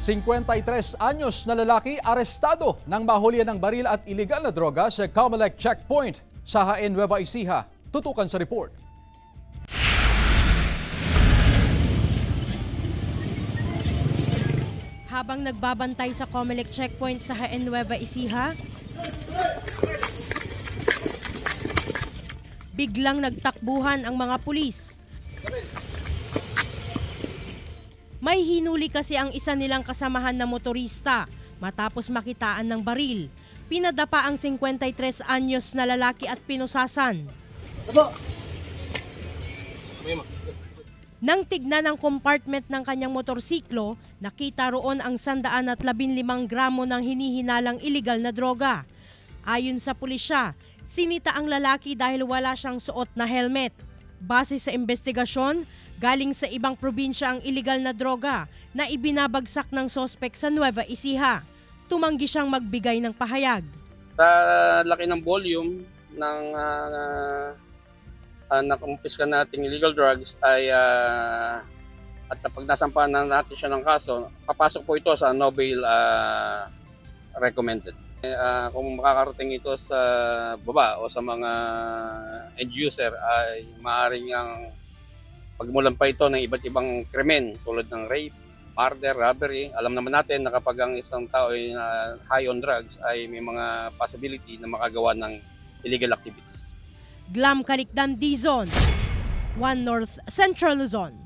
53 anyos na lalaki arestado nang mahulihan ng baril at iligal na droga sa Comelec Checkpoint sa Jaén, Nueva Ecija. Tutukan sa report. Habang nagbabantay sa Comelec Checkpoint sa Jaén, Nueva Ecija, biglang nagtakbuhan ang mga pulis. May hinuli kasi ang isa nilang kasamahan na motorista matapos makitaan ng baril. Pinadapa ang 53 anyos na lalaki at pinusasan. Nang tignan ang compartment ng kanyang motorsiklo, nakita roon ang 115 gramo ng hinihinalang iligal na droga. Ayon sa pulisya, sinita ang lalaki dahil wala siyang suot na helmet. Base sa investigasyon, galing sa ibang probinsya ang iligal na droga na ibinabagsak ng sospek sa Nueva Ecija. Tumanggi siyang magbigay ng pahayag. Sa laki ng volume ng nakumpiska nating illegal drugs ay at pag nasampahan na natin siya ng kaso, papasok po ito sa no bail recommended. Kung makakarating ito sa baba o sa mga end user ay maaaring ang pagmulan pa ito ng iba't ibang krimen tulad ng rape, murder, robbery. Alam naman natin na kapag ang isang tao ay high on drugs ay may mga possibility na makagawa ng illegal activities. Glam Calicdan, D-Zone, 1 North Central Luzon.